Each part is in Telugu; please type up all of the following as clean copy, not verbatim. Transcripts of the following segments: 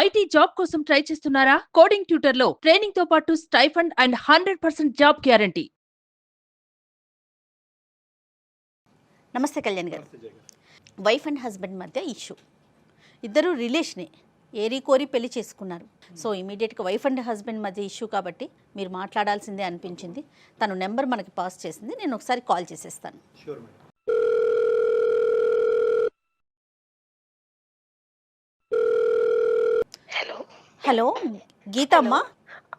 ఐటీ జాబ్ కోసం ట్రై చేస్తున్నారా? కోడింగ్ ట్యూటర్ లో ట్రైనింగ్ తో పాటు స్టైఫండ్ అండ్ 100% జాబ్ గ్యారంటీ. నమస్తే కళ్యాణ్ గారు. వైఫ్ అండ్ హస్బెండ్ మధ్య ఇష్యూ, ఇద్దరు రిలేషనే, ఏరి కోరి పెళ్లి చేసుకున్నారు. సో ఇమీడియట్గా వైఫ్ అండ్ హస్బెండ్ మధ్య ఇష్యూ కాబట్టి మీరు మాట్లాడాల్సిందే అనిపించింది. తను నెంబర్ మనకి పాస్ చేసింది, నేను ఒకసారి కాల్ చేసేస్తాను. హలో గీతమ్మ.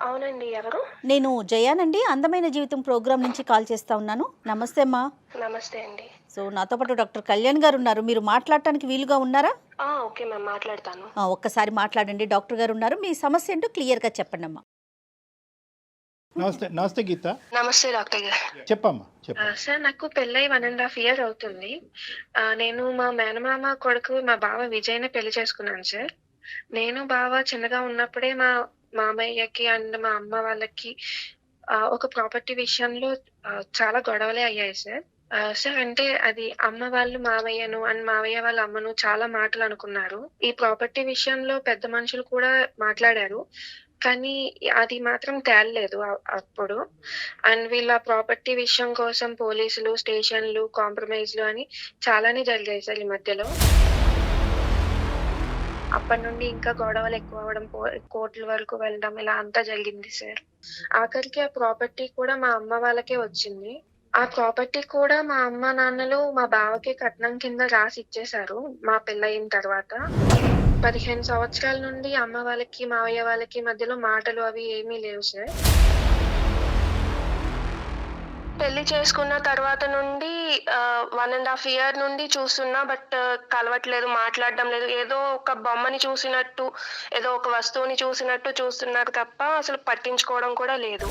అవునండి, ఎవరు? నేను జయానండి, అందమైన జీవితం ప్రోగ్రాం నుంచి కాల్ చేస్తా ఉన్నాను. నమస్తే అమ్మా. నమస్తే అండి. సో నాతో పాటు డాక్టర్ కళ్యాణ్ గారు ఉన్నారు, మీరు మాట్లాడటానికి వీలుగా ఉన్నారా? ఓకే మ్యామ్, మాట్లాడతాను. ఒక్కసారి మాట్లాడండి. డాక్టర్ గారు ఉన్నారు, మీ సమస్య ఏంటో క్లియర్గా చెప్పండి అమ్మా. నమస్తే. నమస్తే గీత. నమస్తే డాక్టర్ గారు. చెప్పమ్మా. సార్, నాకు పెళ్ళై 1.5 years అవుతుంది. నేను మా మేనమామ కొడుకు మా బావ విజయ్ని పెళ్లి చేసుకున్నాను సార్. నేను బావ చిన్నగా ఉన్నప్పుడే మా మామయ్యకి అండ్ మా అమ్మ వాళ్ళకి ఒక ప్రాపర్టీ విషయంలో చాలా గొడవలే అయ్యాయి సార్. సార్, అంటే అది అమ్మ వాళ్ళు మామయ్యను అండ్ మామయ్య వాళ్ళ అమ్మను చాలా మాటలు అనుకున్నారు. ఈ ప్రాపర్టీ విషయంలో పెద్ద మనుషులు కూడా మాట్లాడారు, కానీ అది మాత్రం తేలలేదు అప్పుడు. అండ్ వీళ్ళ ప్రాపర్టీ విషయం కోసం పోలీసులు, స్టేషన్లు, కాంప్రమైజ్లు అని చాలానే జరిగాయి సార్ ఈ మధ్యలో. అప్పటి నుండి ఇంకా గొడవలు ఎక్కువ అవ్వడం, కోర్టుల వరకు వెళ్ళడం, ఇలా అంతా జరిగింది సార్. ఆఖరికి ఆ ప్రాపర్టీ కూడా మా అమ్మ వాళ్ళకే వచ్చింది. ఆ ప్రాపర్టీ కూడా మా అమ్మ నాన్నలు మా బావకి కట్నం కింద రాసి ఇచ్చేశారు మా పెళ్ళయిన తర్వాత. 15 సంవత్సరాల నుండి అమ్మ వాళ్ళకి మావయ్య వాళ్ళకి మధ్యలో మాటలు అవి ఏమీ లేవు సార్. పెళ్లి చేసుకున్న తర్వాత నుండి 1.5 year నుండి చూస్తున్నా, బట్ కలవట్లేదు, మాట్లాడడం లేదు. ఏదో ఒక బొమ్మని చూసినట్టు, ఏదో ఒక వస్తువుని చూసినట్టు చూస్తున్నారు తప్ప అసలు పట్టించుకోవడం కూడా లేదు.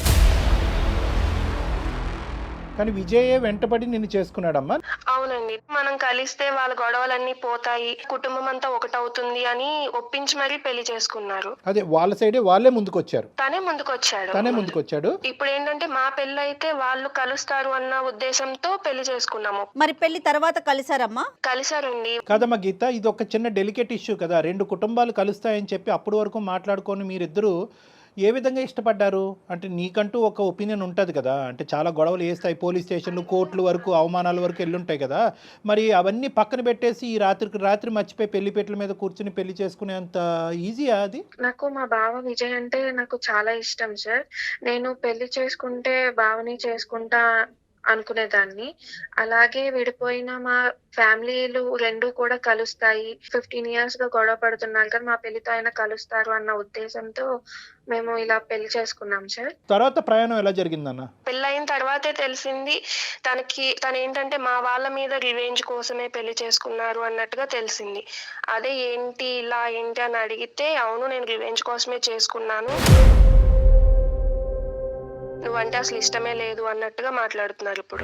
కానీ విజయే వెంటబడి నిన్ను చేసుకున్నాడమ్మా. అవునండి, మనం కలిస్తే వాళ్ళ గొడవలన్నీ పోతాయి, కుటుంబం అంతా ఒకటవుతుంది అని ఒప్పించి మరీ పెళ్లి చేసుకున్నారు. అదే వాళ్ళ సైడే వాళ్ళే ముందుకొచ్చారు. తనే ముందుకొచ్చాడు. ఇప్పుడు ఏంటంటే మా పెళ్లి అయితే వాళ్ళు కలుస్తారు అన్న ఉద్దేశంతో పెళ్లి చేసుకున్నాము. మరి పెళ్లి తర్వాత కలిసారమ్మా? కలిసారండి. కాదమ్మా గీత, ఇది ఒక చిన్న డెలికేట్ ఇష్యూ కదా. 2 కుటుంబాలు కలుస్తాయని చెప్పి అప్పటి వరకు మాట్లాడుకొని మీరిద్దరూ ఏ విధంగా ఇష్టపడ్డారు? అంటే నీకంటూ ఒక ఒపీనియన్ ఉంటుంది కదా, అంటే చాలా గొడవలు వేస్తాయి, పోలీస్ స్టేషన్లు, కోర్టుల వరకు, అవమానాల వరకు వెళ్ళుంటాయి కదా. మరి అవన్నీ పక్కన పెట్టేసి ఈ రాత్రి మర్చిపోయి పెళ్లిపేటల మీద కూర్చుని పెళ్లి చేసుకునేంత ఈజీయా అది? నాకు మా బావ విజయ్ అంటే నాకు చాలా ఇష్టం సార్. నేను పెళ్లి చేసుకుంటే బావని చేసుకుంటా అనుకునేదాన్ని. అలాగే విడిపోయిన మా ఫ్యామిలీలు 2 కూడా కలుస్తాయి, 15 years గా గొడవ పడుతున్నారు కానీ మా పెళ్లితో అయినా కలుస్తారు అన్న ఉద్దేశంతో మేము ఇలా పెళ్లి చేసుకున్నాం సార్. తర్వాత ప్రయాణం ఎలా జరిగిందన్న? పెళ్ళైన తర్వాతే తెలిసింది తను ఏంటంటే మా వాళ్ళ మీద రివెంజ్ కోసమే పెళ్లి చేసుకున్నారు అన్నట్టుగా తెలిసింది. అదే ఏంటి ఇలా ఏంటి అని అడిగితే, అవును నేను రివెంజ్ కోసమే చేసుకున్నాను, నువ్వంటే అసలు ఇష్టమే లేదు అన్నట్టుగా మాట్లాడుతున్నారు ఇప్పుడు.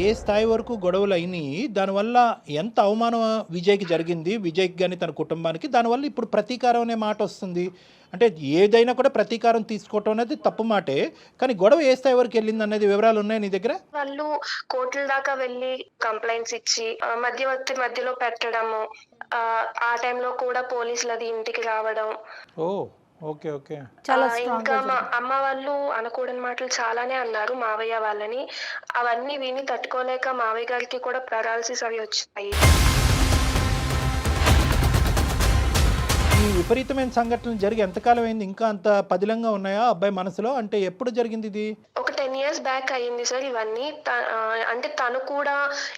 ఏ స్థాయి వరకు గొడవలు అయినాయి, దానివల్ల ఎంత అవమానం విజయ్కి జరిగింది, విజయ్కి కానీ తన కుటుంబానికి, దానివల్ల ఇప్పుడు ప్రతీకారం అనే మాట వస్తుంది. అంటే ఏదైనా కూడా ప్రతీకారం తీసుకోవటం అనేది తప్పు మాటే, కానీ గొడవ ఏ స్థాయి వరకు వెళ్ళింది అనేది వివరాలు ఉన్నాయి నీ దగ్గర? వాళ్ళు కోర్టుల దాకా వెళ్ళి కంప్లైంట్స్ ఇచ్చి మధ్యవర్తి మధ్యలో పెట్టడము, ఆ టైంలో కూడా పోలీసులు అది ఇంటికి రావడం. ఓకే. ఇంకా మా అమ్మ వాళ్ళు అనకూడని మాటలు చాలానే అన్నారు మావయ్య వాళ్ళని. అవన్నీ విని తట్టుకోలేక మావయ్య గారికి కూడా పెరాలసిస్ అవి వచ్చాయి. ఈ విపరీతమైన సంఘటనలు జరిగి ఎంతకాలం అయింది? ఇంకా అంత పదిలంగా ఉన్నాయా అబ్బాయి మనసులో? అంటే ఎప్పుడు జరిగింది ఇది? ఒక 10 years బ్యాక్ అయ్యింది సార్ ఇవన్నీ. అంటే తను కూడా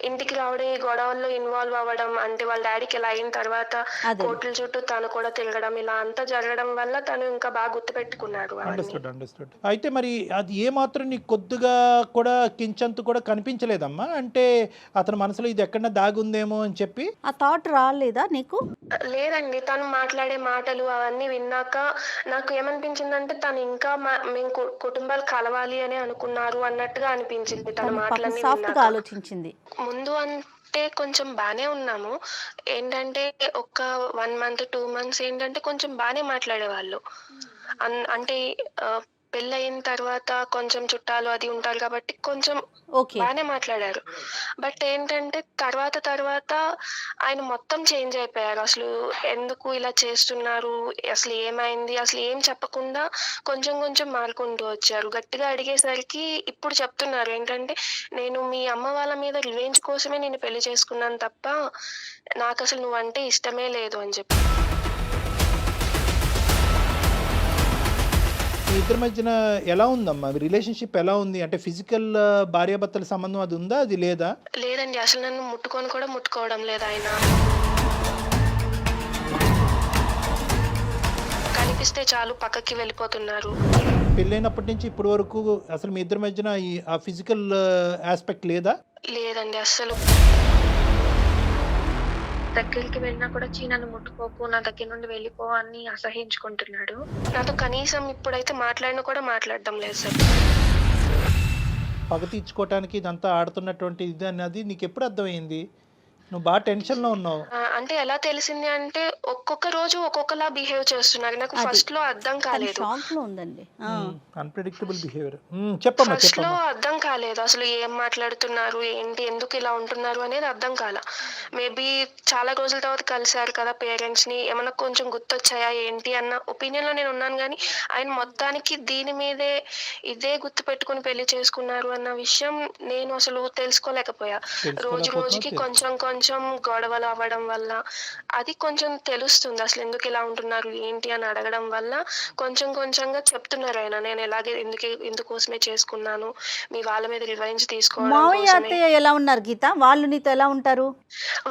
ఇంటికి రావడం, ఈ గొడవల్లో ఇన్వాల్వ్ అవ్వడం, అంటే వాళ్ళ డాడీకి ఇలా అయిన తర్వాత కోర్టుల చుట్టూ తను కూడా తిరగడం, ఇలా అంతా జరగడం వల్ల తను ఇంకా బాగా గుర్తుపెట్టుకున్నాడు. అండర్స్టూడ్. అయితే మరి అది ఏ మాత్రం నీకు కొద్దిగా కూడా కించంతు కూడా కనిపించలేదమ్మా? అంటే అతని మనసులో ఇది ఎక్కడన్నా దాగుందేమో అని చెప్పి ఆ థాట్ రాలేదా నీకు? లేదండి, తను మాట్లాడే మాటలు అవన్నీ విన్నాక నాకు ఏమనిపించిందంటే తను ఇంకా మేము కుటుంబాలు కలవాలి అని అనుకున్నారు అన్నట్టుగా అనిపించింది తన మాటలన్నీ విన్నాక. ఆలోచించింది ముందు అంటే కొంచెం బానే ఉన్నాము. ఏంటంటే ఒక 1 month 2 months ఏంటంటే కొంచెం బానే మాట్లాడేవాళ్ళు. అంటే పెళ్ళయిన తర్వాత కొంచెం చుట్టాలు అది ఉంటారు కాబట్టి కొంచెం ఓకే. బానే మాట్లాడారు. బట్ ఏంటంటే తర్వాత ఆయన మొత్తం చేంజ్ అయిపోయారు. అసలు ఎందుకు ఇలా చేస్తున్నారు? అసలు ఏమైంది? అసలు ఏం చెప్పకుండా కొంచెం మారుకుంటూ వచ్చారు. గట్టిగా అడిగేసరికి ఇప్పుడు చెప్తున్నారు ఏంటంటే, "నేను మీ అమ్మ వాళ్ళ మీద రివెంజ్ కోసమే నిన్ను పెళ్లి చేసుకున్నాను తప్ప, నాకసలు నువ్వంటే ఇష్టమే లేదు" అని చెప్పి. మీ ఇద్దరి మధ్యన ఎలా ఉందమ్మా రిలేషన్షిప్ ఎలా ఉంది? అంటే ఫిజికల్ భార్యాభర్తల సంబంధం అది ఉందా? అది లేదా? లేదండి. అసలు నన్ను ముట్టుకొని కూడా ముట్టుకోవడం లేదు ఆయన. కనిపిస్తే చాలు పక్కకి వెళ్ళిపోతున్నారు. పెళ్ళైనప్పటి నుంచి ఇప్పటి వరకు అసలు మీ ఇద్దరి మధ్యన ఆ ఫిజికల్ ఆస్పెక్ట్ లేదా? లేదండి అస్సలు. దగ్గరికి వెళ్ళినా కూడా నన్ను ముట్టుకోకు, నా దగ్గర నుండి వెళ్ళిపో అని అసహ్యించుకుంటున్నాడు. నాతో కనీసం ఇప్పుడైతే మాట్లాడినా కూడా మాట్లాడడం లేదు సార్. పగ తీర్చుకోవటానికి ఇదంతా ఆడుతున్నటువంటి ఇది అన్నది నీకు ఎప్పుడు అర్థమైంది? నువ్వు బాగా టెన్షన్లో ఉన్నావు. అంటే ఎలా తెలిసింది అంటే ఒక్కొక్క రోజు ఒక్కొక్కలా బిహేవ్ చేస్తున్నారు. నాకు అది. ఫస్ట్ లో అర్థం కాలేదు. షాక్‌లో ఉందండి. Unpredictable behaviour. చెప్పమ్మా ఫస్ట్ లో చెప్పమ్మా. అర్థం కాలేదు. అసలు ఏం మాట్లాడుతున్నారు, ఏంటి, ఎందుకు ఇలా ఉంటున్నారు అనేది అర్థం కాల. మేబీ చాలా రోజుల తర్వాత కలిసారు కదా పేరెంట్స్ ని, ఏమన్నా కొంచెం గుర్తొచ్చాయా ఏంటి అన్న ఒపీనియన్ లో నేను ఉన్నాను. కానీ ఆయన మొత్తానికి దీని మీదే ఇదే గుర్తు పెట్టుకుని పెళ్లి చేసుకున్నారు అన్న విషయం నేను అసలు తెలుసుకోలేకపోయా. రోజు రోజుకి కొంచెం గొడవలు అవ్వడం వల్ల అది కొంచెం తెలుస్తుంది. అసలు ఎందుకు ఇలా ఉంటున్నారు ఏంటి అని అడగడం వల్ల కొంచెంగా చెప్తున్నారు ఆయన, నేను ఎలాగే ఇందుకోసమే చేసుకున్నాను, మీ వాళ్ళ మీద రివెంజ్ తీసుకోవడం మావయ్య, కోసమే. అత్తయ్య ఎలా ఉన్నారు గీత? వాళ్ళు నీతో ఎలా ఉంటారు?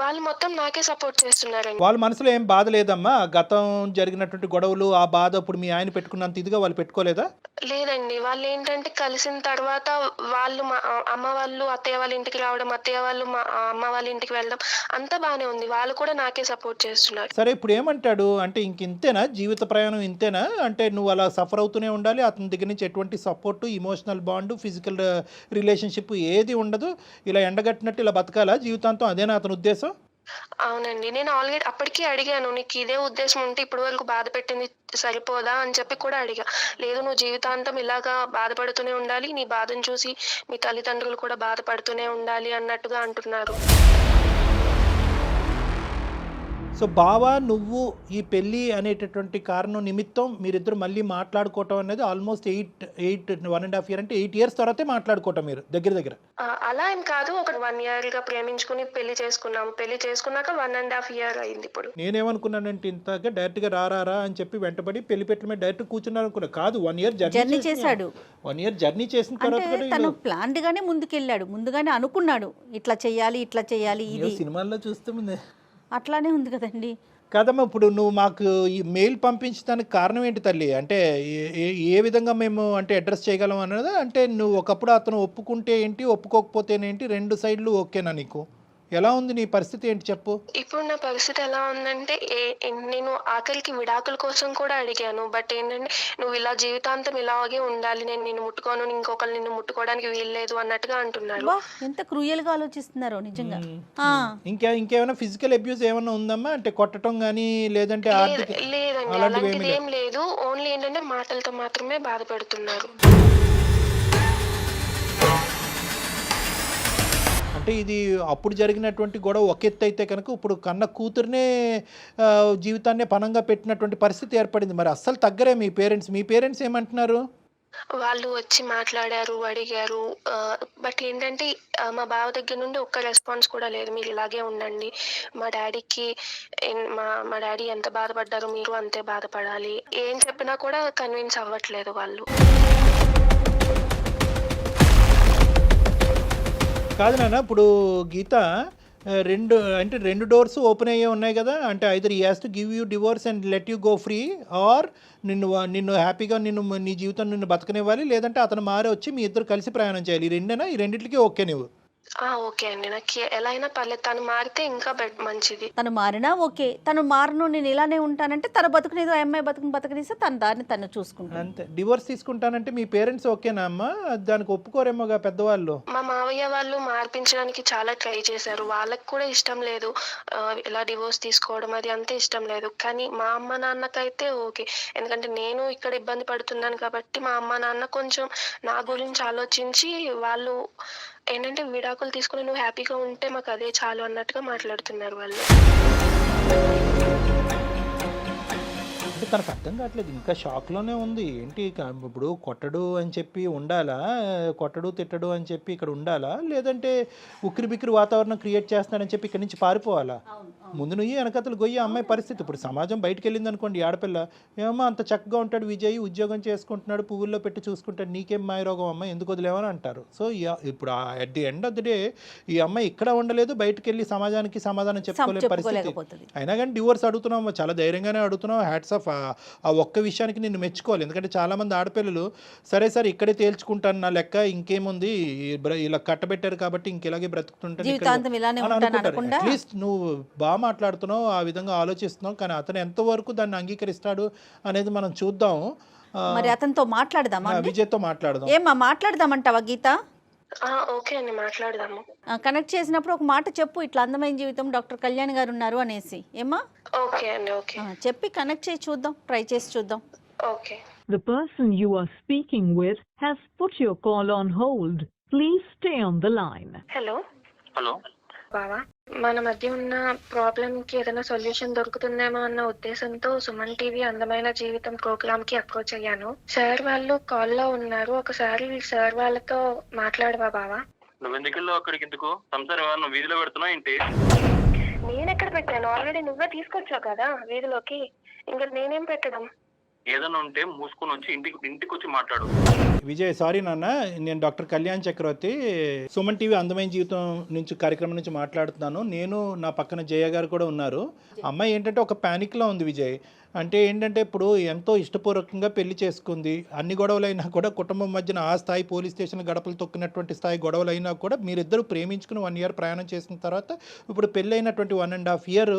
వాళ్ళు మొత్తం నాకే సపోర్ట్ చేస్తున్నారండి. వాళ్ళ మనసులో ఏం బాధ లేదమ్మా? గతం జరిగినటువంటి గొడవలు ఆ బాధ ఇప్పుడు మీ ఆయన పెట్టుకున్నంత ఇదిగా వాళ్ళు పెట్టుకోలేదా? లేదండి. వాళ్ళు ఏంటంటే కలిసిన తర్వాత వాళ్ళు మా అమ్మ వాళ్ళు అత్తయ్య వాళ్ళ ఇంటికి రావడం, అత్తయ్య వాళ్ళు మా అమ్మ వాళ్ళ ఇంటికి వెళ్ళడం అంతా బానే ఉంది. వాళ్ళు కూడా నాకే సపోర్ట్ చేస్తున్నారు. సరే ఇప్పుడు ఏమంటాడు అంటే ఇంక ఇంతేనా జీవిత ప్రయాణం ఇంతేనా? అంటే నువ్వు అలా సఫర్ అవుతూనే ఉండాలి, అతని దగ్గర నుంచి ఎటువంటి support, emotional bond, physical relationship ఏది ఉండదు, ఇలా ఎండగట్టినట్టు ఇలా బతకాలా జీవితాంతం? అదేనా అతని ఉద్దేశం? అవునండి. నేను ఆల్రెడీ అప్పటికే అడిగాను, నీకు ఇదే ఉద్దేశం ఉంటే ఇప్పటి వరకు బాధ పెట్టింది సరిపోదా అని చెప్పి కూడా అడిగా. లేదు, నువ్వు జీవితాంతం ఇలాగా బాధపడుతూనే ఉండాలి, నీ బాధను చూసి మీ తల్లిదండ్రులు కూడా బాధపడుతూనే ఉండాలి అన్నట్టుగా అంటున్నారు. సో బావా నువ్వు ఈ పెళ్ళి అనేటటువంటి కారణం నిమిత్తం మీరిద్దరు మళ్ళీ మాట్లాడుకోవటం అనేది ఆల్మోస్ట్ 1.5 year అంటే 8 years తర్వాతే మాట్లాడుకోవటం మీరు దగ్గర. అలా ఏం కాదు. ఒక 1 year గా ప్రేమించుకుని పెళ్లి చేసుకున్నాము. పెళ్లి చేసుకున్నాక 1.5 year అయింది ఇప్పుడు. నేనేమనుకున్నానంటే ఇంతగా డైరెక్ట్గా రారా అని చెప్పి వెంటబడి పెళ్లి పెట్టిన మీద డైరెక్ట్ కూర్చున్నారు అనుకున్నా. కాదు, 1 year జర్నీ చేశాడు. 1 year జర్నీ చేసిన తర్వాత అంటే కూడా తను ప్లాన్డ్ గానే ముందుకెళ్ళాడు. ముందుగానే అనుకున్నాడు, ఇట్లా చేయాలి ఇది. సినిమాల్లో చూస్తుంది అట్లానే ఉంది కదండి. కదమ్మా. ఇప్పుడు నువ్వు మాకు ఈ మెయిల్ పంపించడానికి కారణం ఏంటి తల్లి? అంటే ఏ విధంగా మేము అంటే అడ్రస్ చేయగలం అన్నదా? అంటే నువ్వు ఒకప్పుడు అతను ఒప్పుకుంటే ఏంటి, ఒప్పుకోకపోతేనేంటి, 2 సైడ్లు ఓకేనా నీకు? ఎలా ఉంది నీ పరిస్థితి ఏంటి చెప్పు? ఇప్పుడు నా పరిస్థితి ఎలా ఉందంటే నేను ఆఖరికి విడాకుల కోసం కూడా అడిగాను. బట్ ఏంటంటే నువ్వు ఇలా జీవితాంతం ఇలాగే ఉండాలి, నేను నిన్ను ముట్టుకోను, ఇంకొకరు నిన్ను ముట్టుకోవడానికి వీల్లేదు అన్నట్టుగా అంటున్నారు. బా, ఎంత క్రూయల్ గా ఆలోచిస్తున్నారో నిజంగా. ఇంకేమైనా ఫిజికల్ అబ్యూస్ ఏమైనా ఉందమ్మా? అంటే కొట్టడం కానీ లేదంటే ఆర్థిక లేదండి, అలాంటివి అలాంటిది ఏం లేదు. ఓన్లీ ఏంటంటే మాటలతో మాత్రమే బాధ పెడుతున్నారు. అంటే ఇది అప్పుడు జరిగినటువంటి గొడవ ఒక ఎత్తు అయితే కనుక ఇప్పుడు కన్న కూతురునే జీవితాన్నే పణంగా పెట్టినటువంటి పరిస్థితి ఏర్పడింది. మరి అస్సలు తగ్గరే మీ పేరెంట్స్ ఏమంటున్నారు? వాళ్ళు వచ్చి మాట్లాడారు, అడిగారు. బట్ ఏంటంటే మా బావ దగ్గర నుండి ఒక్క రెస్పాన్స్ కూడా లేదు. మీరు ఇలాగే ఉండండి, మా డాడీకి మా డాడీ ఎంత బాధపడ్డారో మీరు అంతే బాధపడాలి. ఏం చెప్పినా కూడా కన్విన్స్ అవ్వట్లేదు వాళ్ళు. కాదు నాన్న, ఇప్పుడు గీత రెండు డోర్స్ ఓపెన్ అయ్యే ఉన్నాయి కదా. అంటే either he has to give you divorce and let you go free, or నిన్ను హ్యాపీగా నీ జీవితం నిన్ను బతకనివ్వాలి, లేదంటే అతను మారే వచ్చి మీ ఇద్దరు కలిసి ప్రయాణం చేయాలి. ఈ రెండేనా? ఈ రెండింటికి ఓకే నువ్వు? ఓకే అండి. నాకు ఎలా అయినా పర్లేదు. తను మారితే ఇంకా మంచిది. తను మారినా ఓకే, తను మారను నేను ఇలానే ఉంటానంటే తన బతుకునేదో అమ్మాయి బతుకునిస్తే తన దారిని తను చూసుకుంటాను. అంతే. డివోర్స్ తీసుకుంటానంటే మీ పేరెంట్స్ ఓకేనా అమ్మా? దానికి ఒప్పుకోరేమోగా పెద్దవాళ్ళు. మా మావయ్య వాళ్ళు మార్పించడానికి చాలా ట్రై చేశారు. వాళ్ళకి కూడా ఇష్టం లేదు. ఇలా డివోర్స్ తీసుకోవడం అది అంతే ఇష్టం లేదు. కానీ మా అమ్మ నాన్నకైతే ఓకే. ఎందుకంటే నేను ఇక్కడ ఇబ్బంది పడుతున్నాను కాబట్టి మా అమ్మ నాన్న కొంచెం నా గురించి ఆలోచించి వాళ్ళు ఏంటంటే విడాకులు తీసుకుని నువ్వు హ్యాపీగా ఉంటే మాకు అదే చాలు అన్నట్టుగా మాట్లాడుతున్నారు వాళ్ళు. అంటే తనకు అర్థం కావట్లేదు, ఇంకా షాక్లోనే ఉంది. ఏంటి ఇప్పుడు కొట్టడు అని చెప్పి ఉండాలా, కొట్టడు తిట్టడు అని చెప్పి ఇక్కడ ఉండాలా, లేదంటే ఉక్కిరి బిక్కిరి వాతావరణం క్రియేట్ చేస్తున్నాడని చెప్పి ఇక్కడి నుంచి పారిపోవాలా? ముందు నువ్వు వెనకతలు గొయ్యి అమ్మాయి పరిస్థితి. ఇప్పుడు సమాజం బయటకు వెళ్ళింది అనుకోండి, ఆడపిల్ల ఏమో అంత చక్కగా ఉంటాడు విజయ్, ఉద్యోగం చేసుకుంటున్నాడు, పువ్వుల్లో పెట్టి చూసుకుంటాడు, నీకేం మాయరోగం అమ్మ, ఎందుకు వదిలేవని అంటారు. సో ఇప్పుడు at the end of the day ఈ అమ్మాయి ఇక్కడ ఉండలేదు, బయటకు వెళ్ళి సమాజానికి సమాధానం చెప్పుకోలేని పరిస్థితి. అయినా కానీ డివోర్స్ అడుగుతున్నావు, చాలా ధైర్యంగానే అడుగుతున్నావు. Hats off. ఆ ఒక్క విషయానికి నిన్ను మెచ్చుకోవాలి. ఎందుకంటే చాలామంది ఆడపిల్లలు సరే సరే ఇక్కడే తేల్చుకుంటాను, నా లెక్క ఇంకేముంది, ఇలా కట్టబెట్టారు కాబట్టి ఇంకెలాగే బ్రతుకుతుంటాను, అట్లీస్ట్ నువ్వు బాగా మాట్లాడుతున్నావు, ఆ విధంగా ఆలోచిస్తున్నావు. కానీ అతను ఎంతవరకు దాన్ని అంగీకరిస్తాడు అనేది మనం చూద్దాం. మరి అతనితో మాట్లాడదామా? విజయ్తో మాట్లాడదాం. ఏమా మాట్లాడదామంటావా గీత? ఓకే అండి, మాట్లాడదాము. కనెక్ట్ చేసినప్పుడు ఒక మాట చెప్పు, ఇట్లా అందమైన జీవితం డాక్టర్ కళ్యాణ్ గారు ఉన్నారు అనేసి. ఏమా? ఓకే అండి. ఓకే చెప్పి కనెక్ట్ చేసి చూద్దాం, ట్రై చేసి చూద్దాం. Okay. The person you are speaking with has put your call on hold. Please stay on the line. Hello hello బావా, మన మధ్య ఉన్న ప్రాబ్లం కి ఏదైనా సొల్యూషన్ దొరుకుతుందేమో అన్న ఉద్దేశంతో సుమన్ టీవీ అందమైన జీవితం ప్రోగ్రామ్ కి అప్రోచ్ అయ్యాను. సార్ వాళ్ళు కాల్ లో ఉన్నారు, ఒకసారి సార్ వాళ్ళతో మాట్లాడవా బావా? నువ్వు ఎందుకు అక్కడికి? ఎందుకు సంసారం ఏమన్నా వీధిలో పెడుతున్నావు ఏంటి? నేను ఎక్కడ పెట్టాను? ఆల్రెడీ నువ్వే తీసుకొచ్చావు కదా వీధిలోకి, ఇంకా నేనేం పెట్టడం? ఏదైనా ఉంటే మూసుకొని వచ్చి ఇంటికి వచ్చి మాట్లాడు. విజయ్, సారీ నాన్న, నేను డాక్టర్ కళ్యాణ్ చక్రవర్తి, సుమన్ టీవీ అందమైన జీవితం నుంచి కార్యక్రమం నుంచి మాట్లాడుతున్నాను. నేను నా పక్కన జయ గారు కూడా ఉన్నారు. అమ్మాయి ఏంటంటే ఒక ప్యానిక్లో ఉంది విజయ్. అంటే ఏంటంటే ఇప్పుడు ఎంతో ఇష్టపూర్వకంగా పెళ్లి చేసుకుంది, అన్ని గొడవలైనా కూడా కుటుంబం మధ్యన ఆ స్థాయి పోలీస్ స్టేషన్ గడపలు తొక్కినటువంటి స్థాయి గొడవలైనా కూడా మీరిద్దరు ప్రేమించుకుని 1 year ప్రయాణం చేసిన తర్వాత ఇప్పుడు పెళ్ళైనటువంటి 1.5 year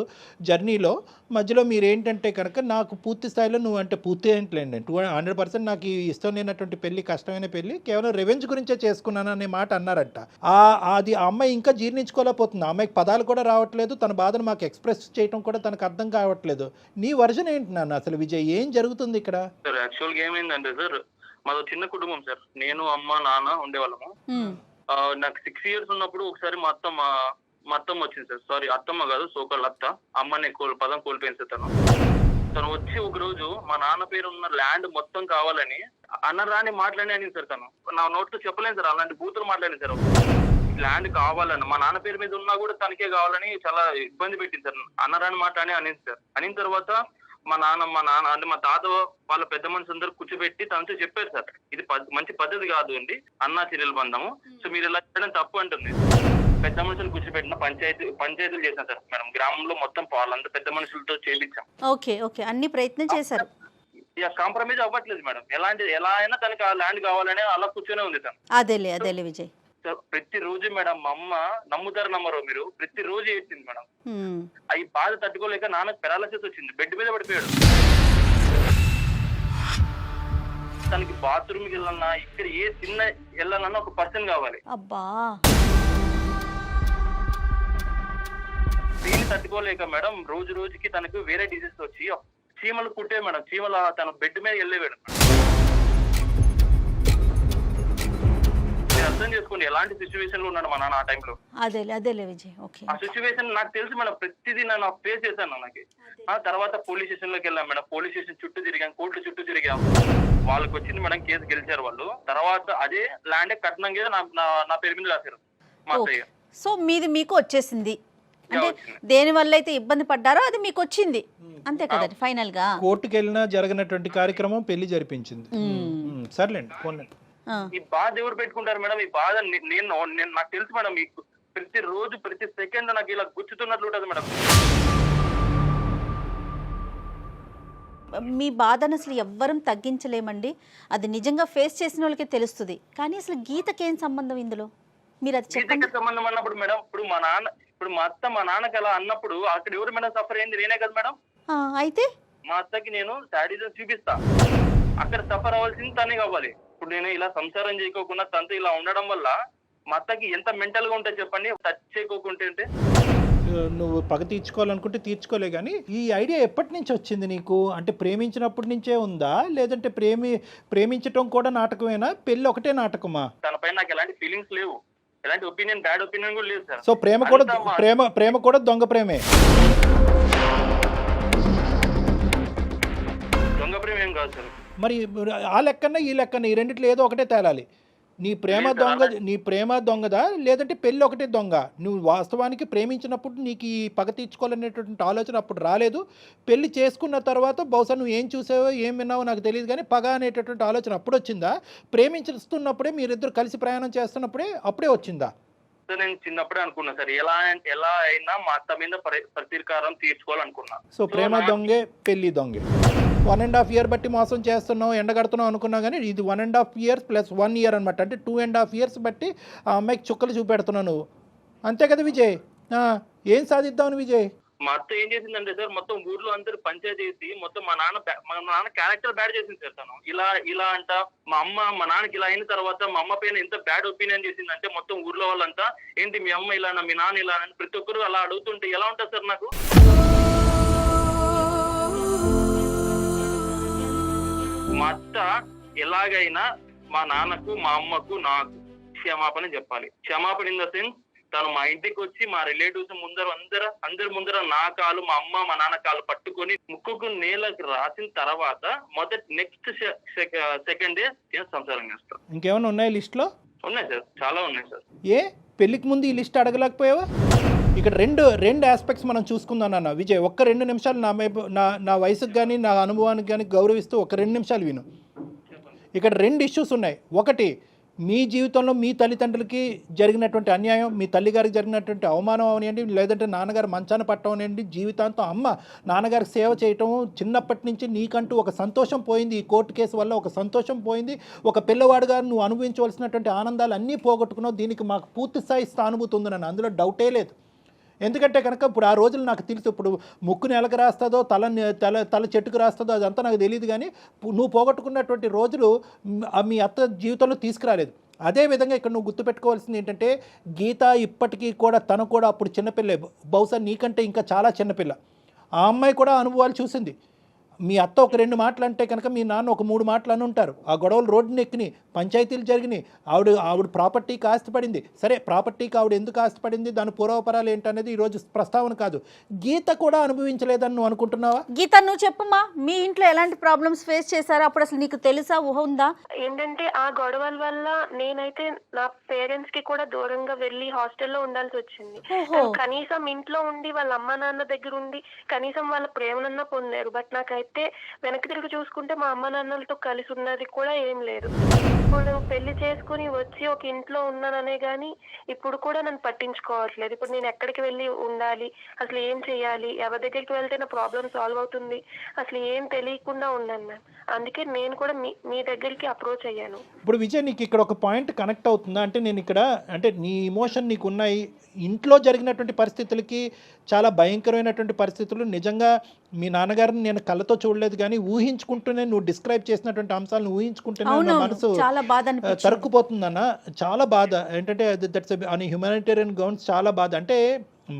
జర్నీలో మధ్యలో మీరేంటంటే కనుక నాకు పూర్తి స్థాయిలో నువ్వు అంటే పూర్తి ఏంటలేండి 100% నాకు ఈ ఇష్టం లేనటువంటి పెళ్లి, కష్టమైన పెళ్లి, కేవలం రెవెంజ్ గురించే చేసుకున్నాను అనే మాట అన్నారంట. అది ఆ అమ్మాయి ఇంకా జీర్ణించుకోలేకపోతుంది. ఆ అమ్మాయికి పదాలు కూడా రావట్లేదు, తన బాధను మాకు ఎక్స్ప్రెస్ చేయడం కూడా తనకు అర్థం కావట్లేదు. నీ వర్జన్ ఏంటి నాన్న అసలు? విజయ్, ఏం జరుగుతుంది ఇక్కడ? సార్ యాక్చువల్గా ఏమైందంటే సార్, మాది చిన్న కుటుంబం సార్. నేను అమ్మ నాన్న ఉండేవాళ్ళము. నాకు 6 years ఉన్నప్పుడు ఒకసారి మా అత్తమ్మ వచ్చింది సార్. సారీ, అత్తమ్మ కాదు, సోకాళ్ళ అత్త. అమ్మని పదం కోల్పోయింది సార్. తను వచ్చి ఒక రోజు మా నాన్న పేరు ఉన్న ల్యాండ్ మొత్తం కావాలని అన్నరాని మాట్లాడి అనింది సార్. తను నా నోట్తో చెప్పలేను సార్, అలాంటి బూతులు మాట్లాడింది సార్. ల్యాండ్ కావాలని మా నాన్న పేరు మీద ఉన్నా కూడా తనకే కావాలని చాలా ఇబ్బంది పెట్టింది సార్. అన్నరాని మాట్లాడి అనింది సార్. అనిన తర్వాత మా నాన్న అంటే మా తాత వాళ్ళ పెద్ద మనిషి అందరూ కూర్చోబెట్టి తనతో చెప్పారు సార్, ఇది మంచి పద్ధతి కాదు అండి, అన్నా చెల్లెలు బంధము, సో మీరు ఇలా చేయడం తప్పు అంటుంది. పెద్ద మనుషులు కూర్చోబెట్టిన పంచాయతీలు చేశాం సార్ మేడం. గ్రామంలో మొత్తం వాళ్ళంతా పెద్ద మనుషులతో చేయించాం. ఓకే ఓకే, అన్ని ప్రయత్నం చేశారు. ఇక కాంప్రమైజ్ అవ్వట్లేదు మేడం. ఎలా అయినా తనకి ఆ ల్యాండ్ కావాలని అలా కూర్చొనే ఉంది తను. అదేలే విజయ్. ప్రతిరోజు మేడం మా అమ్మ, నమ్ముతారు నమ్మరు మీరు, ప్రతిరోజు ఏడ్చింది మేడం. అవి బాధ తట్టుకోలేక నాన్నకు పెరాలసిస్ వచ్చింది, బెడ్ మీద పడిపోయాడు. తనకి బాత్రూమ్కి వెళ్ళాలన్నా, ఇక్కడ ఏ చిన్న వెళ్ళాలన్నా ఒక పర్సన్ కావాలి. అబ్బా, దీన్ని తట్టుకోలేక మేడం రోజు రోజుకి తనకు వేరే డిసీజ్ వచ్చి చీమలు కుట్టే మేడం. చీమల తన బెడ్ మీద వెళ్ళేవాడు. అర్థం చేసుకోండి ఎలాంటి సిచ్యువేషన్ లో ఉన్నాడు మా నాన్న ఆ టైంలో. అదేలే విజయ్. ఓకే, ఆ సిచ్యువేషన్ నాకు తెలుసు మేడం. ప్రతిదీ నేను ఫేస్ చేశాను. నాకు ఆ తర్వాత పోలీస్ స్టేషన్ లోకి వెళ్ళాం మేడం. పోలీస్ స్టేషన్ చుట్టూ తిరిగాం, కోర్టు చుట్టూ తిరిగాం. వాళ్ళకి వచ్చింది మేడం, కేసు గెలిచారు వాళ్ళు. తర్వాత అదే ల్యాండ్ కట్నంగా నా పేరు మీద రాశారు మా అత్తయ్య. సో మీది మీకు వచ్చేసింది, అంటే దేని వల్ల అయితే ఇబ్బంది పడ్డారో అది మీకు వచ్చింది, అంతే కదండి. ఫైనల్ గా కోర్టుకి వెళ్ళినా జరగనటువంటి కార్యక్రమం పెళ్లి జరిపించింది. సర్లేండి, పోన్లేండి. ఈ బాధ ఎవరు పెట్టుకుంటారు మేడం? ఈ బాధ నేను నాకు తెలుసు మేడం. మీకు ప్రతి రోజు ప్రతి సెకండ్ నాకు ఇలా గుచ్చుతున్నట్లు ఉంటుంది మేడం. మీ బాధను అసలు ఎవ్వరం తగ్గించలేమండి, అది నిజంగా ఫేస్ చేసిన వాళ్ళకే తెలుస్తుంది. కానీ అసలు గీతకేం సంబంధం ఇందులో? మీరు అది మీ చెప్పండి. దగ్గర సంబంధం అన్నప్పుడు మేడం, ఇప్పుడు మా అత్త మా నాన్నకి అలా అన్నప్పుడు అక్కడ ఎవరు మేడం సఫర్ అయింది? నేనే కదా మేడం. అయితే మా అత్తకి నేను శాడిజం చూపిస్తా, అక్కడ సఫర్ అవ్వాల్సింది తనే కావాలి. ఇప్పుడు నేను ఇలా సంసారం చేయకోకుండా తనతో ఇలా ఉండడం వల్ల మా అత్తకి ఎంత మెంటల్ గా ఉంటుంది చెప్పండి, టచ్ చేయకోకుంటే. నువ్వు పగ తీర్చుకోవాలనుకుంటే తీర్చుకోలే, కానీ ఈ ఐడియా ఎప్పటి నుంచి వచ్చింది నీకు? అంటే ప్రేమించినప్పటి నుంచే ఉందా, లేదంటే ప్రేమించటం కూడా నాటకమేనా, పెళ్ళి ఒకటే నాటకమా? తనపైన నాకు ఎలాంటి ఫీలింగ్స్ లేవు, ఎలాంటి ఒపీనియన్, బ్యాడ్ ఒపీనియన్ కూడా లేదు సార్. సో ప్రేమ కూడా దొంగ ప్రేమే. దొంగ ప్రేమ ఏం కాదు సార్. మరి ఆ లెక్కన ఈ లెక్కన ఈ రెండిట్లో ఏదో ఒకటే తేలాలి. నీ ప్రేమ దొంగదా, లేదంటే పెళ్ళి ఒకటే దొంగ? నువ్వు వాస్తవానికి ప్రేమించినప్పుడు నీకు ఈ పగ తీర్చుకోవాలనేటువంటి ఆలోచన అప్పుడు రాలేదు. పెళ్లి చేసుకున్న తర్వాత బహుశా నువ్వు ఏం చూసావో ఏం విన్నావో నాకు తెలియదు, కానీ పగ అనేటటువంటి ఆలోచన అప్పుడు వచ్చిందా? ప్రేమించుతున్నప్పుడే, మీరిద్దరు కలిసి ప్రయాణం చేస్తున్నప్పుడే అప్పుడే వచ్చిందా? నేను చిన్నప్పుడే అనుకున్నా సార్, ఎలా అయినా మా అత్త మీద ప్రతీకారం తీర్చుకోవాలనుకున్నా. సో ప్రేమ దొంగే, పెళ్లి దొంగే. 1.5 year బట్టి మోసం చేస్తున్నావు, ఎండగడుతున్నావు అనుకున్నావు, కానీ ఇది 1.5 years + 1 year అనమాట. అంటే 2.5 years బట్టి ఆ అమ్మాయికి చుక్కలు చూపెడుతున్నావు నువ్వు, అంతే కదా విజయ్? ఏం సాధిద్దామని విజయ్? మా అత్త ఏం చేసిందంటే సార్, మొత్తం ఊర్లో అందరు పంచాయతీ చేసి మొత్తం మా నాన్న క్యారెక్టర్ బ్యాడ్ చేసింది సార్. తను ఇలా అంట, మా నాన్నకి ఇలా అయిన తర్వాత మా అమ్మ పైన ఎంత బ్యాడ్ ఒపీనియన్ చేసిందంటే మొత్తం ఊర్లో వాళ్ళంతా, ఏంటి మీ అమ్మ ఇలానా, మీ నాన్న ఇలా అని ప్రతి ఒక్కరు అలా అడుగుతుంటే ఎలా ఉంటుంది సార్ నాకు? మా అత్త ఎలాగైనా మా నాన్నకు, మా అమ్మకు, నాకు క్షమాపణ చెప్పాలి. క్షమాపణ ఇన్ ద సెన్స్, తను మా ఇంటికి వచ్చి మా రిలేటివ్స్ అందరి ముందర నా కాలు, మా అమ్మ మా నాన్న కాలు పట్టుకొని ముక్కుకు నేలకు రాసిన తర్వాత నెక్స్ట్ సెకండ్ డే నేను సంసారం చేస్తాను. ఇంకేమైనా ఉన్నాయి లిస్ట్లో? ఉన్నాయి సార్, చాలా ఉన్నాయి సార్. పెళ్లికి ముందు ఈ లిస్ట్ అడగలేకపోయావా? ఇక్కడ రెండు ఆస్పెక్ట్స్ మనం చూసుకుందాం అన్న విజయ్. ఒక్క 2 నిమిషాలు నా వయసుకు కానీ నా అనుభవానికి కానీ గౌరవిస్తూ ఒక 2 నిమిషాలు విను. ఇక్కడ 2 ఇష్యూస్ ఉన్నాయి. ఒకటి, మీ జీవితంలో మీ తల్లిదండ్రులకి జరిగినటువంటి అన్యాయం, మీ తల్లిగారికి జరిగినటువంటి అవమానం అవనివ్వండి, లేదంటే నాన్నగారు మంచాన పట్టడం అనివ్వండి, జీవితాంతం అమ్మ నాన్నగారికి సేవ చేయటం, చిన్నప్పటి నుంచి నీకంటూ ఒక సంతోషం పోయింది, ఈ కోర్టు కేసు వల్ల ఒక సంతోషం పోయింది, ఒక పిల్లవాడుగా నువ్వు అనుభవించవలసినటువంటి ఆనందాలు అన్నీ పోగొట్టుకున్నావు. దీనికి మాకు పూర్తి స్థాయి స్థానుభూతి ఉంది నన్ను, అందులో డౌటే లేదు. ఎందుకంటే కనుక ఇప్పుడు ఆ రోజులు నాకు తెలుసు. ఇప్పుడు ముక్కు నెలకు రాస్తుందో తల చెట్టుకు రాస్తుందో అదంతా నాకు తెలియదు, కానీ నువ్వు పోగొట్టుకున్నటువంటి రోజులు మీ అత్త జీవితంలో తీసుకురాలేదు. అదేవిధంగా ఇక్కడ నువ్వు గుర్తుపెట్టుకోవాల్సింది ఏంటంటే, గీత ఇప్పటికీ కూడా తను కూడా అప్పుడు చిన్నపిల్లే, బహుశా నీకంటే ఇంకా చాలా చిన్నపిల్ల. ఆ అమ్మాయి కూడా అనుభవాలు చూసింది. మీ అత్త ఒక 2 మాటలు అంటే కనుక మీ నాన్న ఒక 3 మాటలు అని ఉంటారు. ఆ గొడవలు రోడ్డుని ఎక్కినాయి, పంచాయతీలు జరిగినాయి, ఆవిడ ప్రాపర్టీకి ఆస్తిపడింది. సరే, ప్రాపర్టీకి ఆవిడ ఎందుకు ఆస్తిపడింది, దాని పూర్వపరాలు ఏంటనేది ఈరోజు ప్రస్తావన కాదు. గీత కూడా అనుభవించలేదని నువ్వు అనుకుంటున్నావా? గీత, నువ్వు చెప్పమ్మా, మీ ఇంట్లో ఎలాంటి ప్రాబ్లమ్స్ ఫేస్ చేశారో అప్పుడు అసలు నీకు తెలుసా, ఊహ ఉందా? ఏంటంటే ఆ గొడవల వల్ల నేనైతే నా పేరెంట్స్ కి కూడా దూరంగా వెళ్ళి హాస్టల్లో ఉండాల్సి వచ్చింది. కనీసం ఇంట్లో ఉండి వాళ్ళ అమ్మ నాన్న దగ్గర ఉండి కనీసం వాళ్ళ ప్రేమనన్నా పొందారు. బట్ నాకైతే వెనక్కి తిరిగి చూసుకుంటే మా అమ్మ నాన్నలతో కలిసి ఉన్నది కూడా ఏం లేదు. ఇప్పుడు పెళ్లి చేసుకుని వచ్చి ఒక ఇంట్లో ఉన్నాననే గానీ ఇప్పుడు కూడా నన్ను పట్టించుకోవట్లేదు. ఇప్పుడు నేను ఎక్కడికి వెళ్ళి ఉండాలి, అసలు ఏం చెయ్యాలి, ఎవరి దగ్గరికి వెళ్తే నా ప్రాబ్లం సాల్వ్ అవుతుంది, అసలు ఏం తెలియకుండా ఉన్నాను మ్యామ్. అందుకే నేను కూడా మీ దగ్గరికి అప్రోచ్ అయ్యాను. ఇప్పుడు విజయ్, నీకు ఇక్కడ ఒక పాయింట్ కనెక్ట్ అవుతుందా? అంటే నేను ఇక్కడ అంటే నీ ఇమోషన్ నీకు ఉన్నాయి, ఇంట్లో జరిగినటువంటి పరిస్థితులకి చాలా భయంకరమైనటువంటి పరిస్థితులు. నిజంగా మీ నాన్నగారిని నేను కళ్ళతో చూడలేదు, కానీ ఊహించుకుంటూనే నువ్వు డిస్క్రైబ్ చేసినటువంటి అంశాలను ఊహించుకుంటూనే నా మనసు తరుక్కుపోతుందన్న. చాలా బాధ. ఏంటంటే దట్స్ ఆన్ హ్యూమానిటేరియన్ గ్రౌండ్స్ చాలా బాధ. అంటే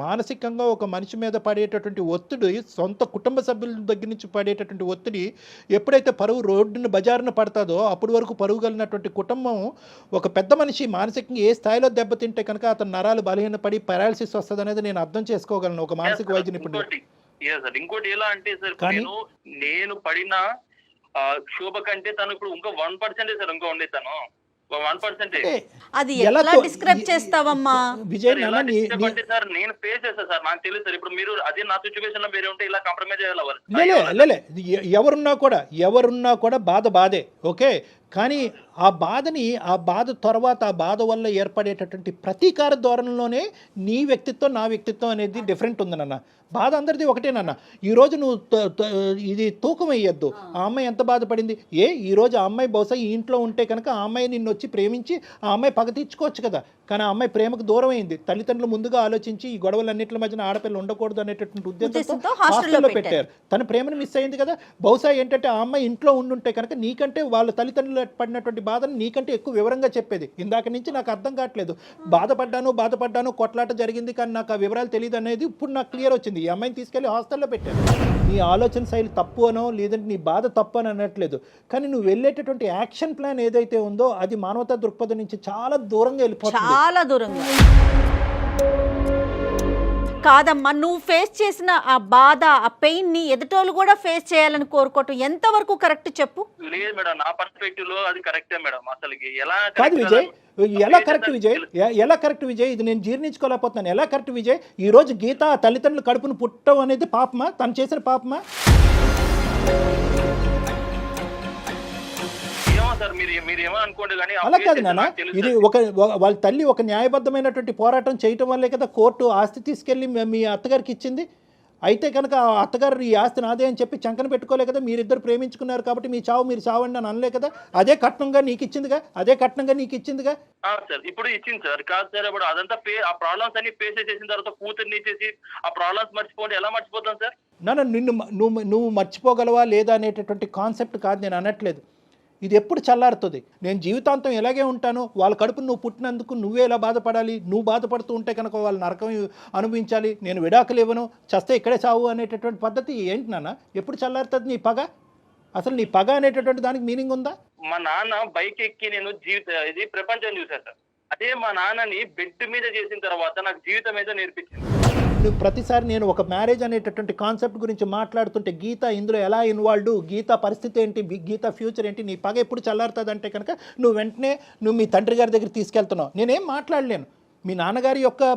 మానసికంగా ఒక మనిషి మీద పడేటటువంటి ఒత్తిడి, సొంత కుటుంబ సభ్యుల దగ్గర నుంచి పడేటటువంటి ఒత్తిడి ఎప్పుడైతే రోడ్డుని బజారున పడతాదో అప్పటి వరకు పరుగు కలిగినటువంటి కుటుంబం, ఒక పెద్ద మనిషి మానసికంగా ఏ స్థాయిలో దెబ్బతింటే కనుక అతని నరాలు బలహీనపడి పారాలిసిస్ వస్తుంది అనేది నేను అర్థం చేసుకోగలను ఒక మానసిక వైద్య నిపుణుడు. ఇంకోటి ఎలా అంటే సార్, నేను పడిన శోభ కంటే తను ఇప్పుడు ఇంకా 1% సార్ ఇంకా ఉండే, తను 1%. అది ఎలా డిస్క్రైబ్ చేస్తావమ్మా విజయ్? సార్ నేను ఫేస్ చేస్తా సార్, నాకు తెలుసు సార్. ఇప్పుడు మీరు అదే నా సిచ్యువేషన్ లో వేరే ఉంటే ఇలా కాంప్రమైజ్ అయ్యాలి. ఎవరున్నా కూడా బాధే, ఓకే. కానీ ఆ బాధ తర్వాత ఆ బాధ వల్ల ఏర్పడేటటువంటి ప్రతీకార ధోరణిలోనే నీ వ్యక్తిత్వం నా వ్యక్తిత్వం అనేది డిఫరెంట్ ఉందన్న. బాధ అందరిది ఒకటేనన్న. ఈరోజు నువ్వు ఇది తూకం వేయద్దు. ఆ అమ్మాయి ఎంత బాధపడింది, ఈరోజు ఆ అమ్మాయి బహుశా ఈ ఇంట్లో ఉంటే కనుక ఆ అమ్మాయి నిన్ను వచ్చి ప్రేమించి ఆ అమ్మాయి పగ తీర్చుకోవచ్చు కదా. కానీ ఆ అమ్మాయి ప్రేమకు దూరం అయింది. తల్లిదండ్రులు ముందుగా ఆలోచించి ఈ గొడవలన్నింటి మధ్యన ఆడపిల్ల ఉండకూడదు అనేటటువంటి ఉద్దేశంతో హాస్టల్లో పెట్టారు. తన ప్రేమను మిస్ అయింది కదా. బహుశా ఏంటంటే ఆ అమ్మాయి ఇంట్లో ఉండుంటే కనుక నీకంటే వాళ్ళ తల్లిదండ్రులు పడినటువంటి బాధను నీకంటే ఎక్కువ వివరంగా చెప్పేది. ఇందాక నుంచి నాకు అర్థం కావట్లేదు, బాధపడ్డాను కొట్లాట జరిగింది కానీ నాకు ఆ వివరాలు తెలియదు అనేది ఇప్పుడు నాకు క్లియర్ వచ్చింది. ఈ అమ్మాయిని తీసుకెళ్లి హాస్టల్లో పెట్టారు. నీ ఆలోచన శైలి తప్పు అనో లేదంటే నీ బాధ తప్పు అని అనట్లేదు, కానీ నువ్వు వెళ్ళేటటువంటి యాక్షన్ ప్లాన్ ఏదైతే ఉందో అది మానవతా దృక్పథం నుంచి చాలా దూరంగా వెళ్ళిపోతుంది. చాలా దూరంగా కాదమ్మా, నువ్వు ఫేస్ చేసిన ఆ బాధ, ఆ పెయిన్ ని ఎదుటోళ్ళు కూడా ఫేస్ చేయాలని కోరుకోవటం ఎంతవరకు కరెక్ట్ చెప్పు? లేదు మేడం, నా పర్స్పెక్టివ్ లో అది కరెక్టే మేడం. అసలుకి ఎలా కాదు విజయ్, ఎలా కరెక్ట్ విజయ్, ఇది నేను జీర్ణించుకోలేకపోతున్నాను. ఎలా కరెక్ట్ విజయ్? ఈ రోజు గీత తల్లిదండ్రులు కడుపును పుట్టడం అనేది పాపమా? తను చేసిన పాపమా? అలా కాదు నాన్న, ఇది వాళ్ళ తల్లి ఒక న్యాయబద్ధమైనటువంటి పోరాటం చేయటం వల్లే కదా కోర్టు ఆస్తి తీసుకెళ్లి మీ అత్తగారికి ఇచ్చింది. అయితే కనుక ఆ అత్తగారు ఈ ఆస్తి నాదే అని చెప్పి చంకన పెట్టుకోలే కదా. మీరిద్దరు ప్రేమించుకున్నారు కాబట్టి మీ చావు మీరు చావండి అని అనలే కదా. అదే కట్నంగా నీకు ఇచ్చిందిగా. సార్ ఇప్పుడు ఇచ్చింది సార్. కాదు సార్, ఇప్పుడు అదంతా ఆ ప్రాబ్లమ్స్ అన్ని ఫేస్ చేసిన తర్వాత కూతుర్ని ఇచ్చేసి ఆ ప్రాబ్లమ్స్ మర్చిపోండి ఎలా మర్చిపోతాం సార్? నువ్వు మర్చిపోగలవా లేదా అనేటటువంటి కాన్సెప్ట్ కాదు నేను అనట్లేదు. ఇది ఎప్పుడు చల్లారుతుంది? నేను జీవితాంతం ఎలాగే ఉంటాను, వాళ్ళ కడుపు నువ్వు పుట్టినందుకు నువ్వే ఎలా బాధపడాలి, నువ్వు బాధపడుతూ ఉంటే కనుక వాళ్ళు నరకం అనుభవించాలి, నేను విడాకులు ఇవ్వను, చస్తే ఇక్కడే చావు అనేటటువంటి పద్ధతి ఏంటి నాన్న? ఎప్పుడు చల్లారుతుంది నీ పగ? అసలు నీ పగ అనేటటువంటి దానికి మీనింగ్ ఉందా? మా నాన్న బైక్ ఎక్కి నేను ఇది ప్రపంచం చూశాను సార్. అదే మా నాన్నని బెడ్ మీద చేసిన తర్వాత నాకు జీవితం ఏదో నేర్పించింది. నువ్వు ప్రతిసారి నేను ఒక మ్యారేజ్ అనేటటువంటి కాన్సెప్ట్ గురించి మాట్లాడుతుంటే గీత ఇందులో ఎలా ఇన్వాల్వ్డ్, గీత పరిస్థితి ఏంటి, గీత ఫ్యూచర్ ఏంటి, నీ పగ ఎప్పుడు చల్లారుతుంది అంటే కనుక నువ్వు వెంటనే మీ తండ్రి గారి దగ్గర తీసుకెళ్తున్నావు. నేనేం మాట్లాడలేను. మీ నాన్నగారి యొక్క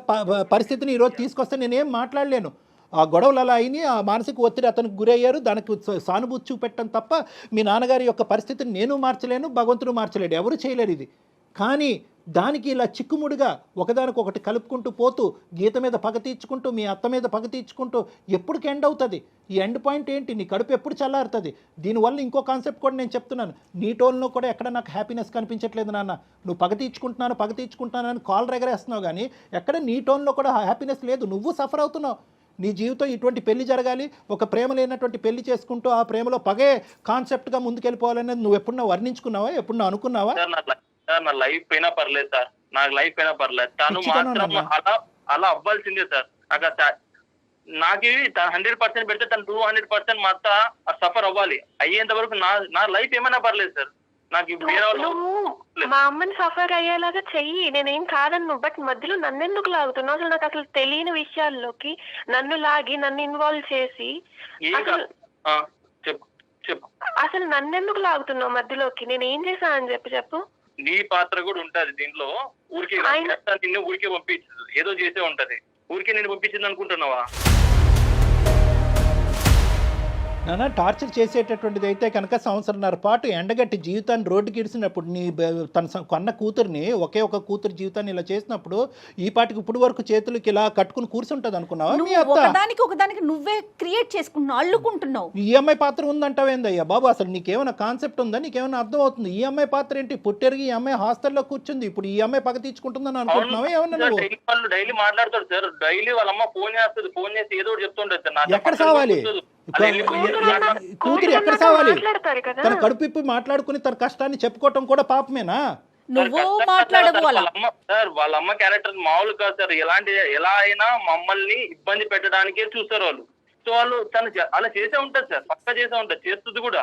పరిస్థితిని ఈరోజు తీసుకొస్తే నేనేం మాట్లాడలేను. ఆ గొడవలు అలా అయినాయి, ఆ మానసిక ఒత్తిడి అతనికి గురయ్యారు, దానికి సానుభూతి చూపెట్టడం తప్ప మీ నాన్నగారి యొక్క పరిస్థితిని నేను మార్చలేను, భగవంతుడు మార్చలేడు, ఎవరు చేయలేరు ఇది. కానీ దానికి ఇలా చిక్కుముడిగా ఒకదానికొకటి కలుపుకుంటూ పోతూ గీత మీద పగ తీర్చుకుంటూ మీ అత్త మీద పగ తీర్చుకుంటూ ఎప్పటికి ఎండ్ అవుతుంది? ఈ ఎండ్ పాయింట్ ఏంటి? నీ కడుపు ఎప్పుడు చల్లారుతుంది? దీనివల్ల ఇంకో కాన్సెప్ట్ కూడా నేను చెప్తున్నాను. నీ టోన్లో కూడా ఎక్కడ నాకు హ్యాపీనెస్ కనిపించట్లేదు నాన్న. నువ్వు పగ తీర్చుకుంటున్నాను అని కాల్ రెగరేస్తున్నావు, కానీ ఎక్కడ నీ టోన్లో కూడా హ్యాపీనెస్ లేదు. నువ్వు సఫర్ అవుతున్నావు. నీ జీవితం ఇటువంటి పెళ్లి జరగాలి, ఒక ప్రేమ లేనటువంటి పెళ్లి చేసుకుంటూ ఆ ప్రేమలో పగే కాన్సెప్ట్గా ముందుకెళ్ళిపోవాలనేది నువ్వు ఎప్పుడన్నా వర్ణించుకున్నావా, ఎప్పుడన్నా అనుకున్నావా? సార్ నా లైఫ్ అయినా పర్లేదు సార్, నాకు లైఫ్ అయినా పర్లేదు, తను మాత్రం అలా అవ్వాల్సిందే సార్. నాకు 100% పెడితే తను 200% మాత్రం సఫర్ అవ్వాలి. అయ్యేంత వరకు నా లైఫ్ ఏమైనా పర్లేదు సార్. నాకు మా అమ్మని సఫర్ అయ్యేలాగా చెయ్యి, నేనేం కాదన్ను. బట్ మధ్యలో నన్ను ఎందుకు లాగుతున్నావు? అసలు నాకు అసలు తెలియని విషయాల్లోకి నన్ను లాగి నన్ను ఇన్వాల్వ్ చేసి చెప్పు అసలు నన్నెందుకు లాగుతున్నావు మధ్యలోకి? నేను ఏం చేశానని చెప్పు. నీ పాత్ర కూడా ఉంటది దీంట్లో. ఊరికే నిన్ను ఊరికే పంపించదు, ఏదో చేసే ఉంటది. ఊరికే నేను పంపించింది అనుకుంటున్నావా? నాన్న టార్చర్ చేసేటటువంటిది అయితే కనుక సంవత్సరంన్నర పాటు ఎండగట్టి జీవితాన్ని రోడ్డుకి ఇడిసినప్పుడు తన కొన్న కూతుర్ని ఒకే ఒక కూతురు జీవితాన్ని ఇలా చేసినప్పుడు ఈ పాటికి ఇప్పుడు వరకు చేతులకి ఇలా కట్టుకుని కూర్చుంటది అనుకున్నావా? ఒకదానికి నువ్వే క్రియేట్ చేసుకుంటున్నావు, అల్లుకుంటున్నావు. ఈ అమ్మాయి పాత్ర ఉందంటావేందయ్యా బాబు? అసలు నీకేమైనా కాన్సెప్ట్ ఉందా? నీకేమైనా అర్థం అవుతుంది? ఈ అమ్మాయి పాత్ర ఏంటి? పుట్టెరిగి ఈ అమ్మాయి హాస్టల్లో కూర్చుంది, ఇప్పుడు ఈ అమ్మాయి పగ తీర్చుకుంటుందని అనుకుంటున్నావా? ఏమన్నా డైలీ మాట్లాడతాడు సార్. డైలీ వాళ్ళ అమ్మ ఫోన్ చేస్తుంది, ఫోన్ చేసి ఏదో చెప్తుంటది. ఎక్కడ సావాలి కూతురు? ఎక్కడ సావాలి? తన కడుపు ఇప్పి మాట్లాడుకుని తన కష్టాన్ని చెప్పుకోవటం కూడా పాపమేనా? నువ్వు మాట్లాడవు. వాళ్ళ అమ్మ క్యారెక్టర్ మామూలు కాదు సార్. ఎలా అయినా మమ్మల్ని ఇబ్బంది పెట్టడానికే చూస్తారు వాళ్ళు. సో వాళ్ళు తను అలా చేసే ఉంటది సార్, పక్కా చేసే ఉంటది, చేస్తుంది కూడా.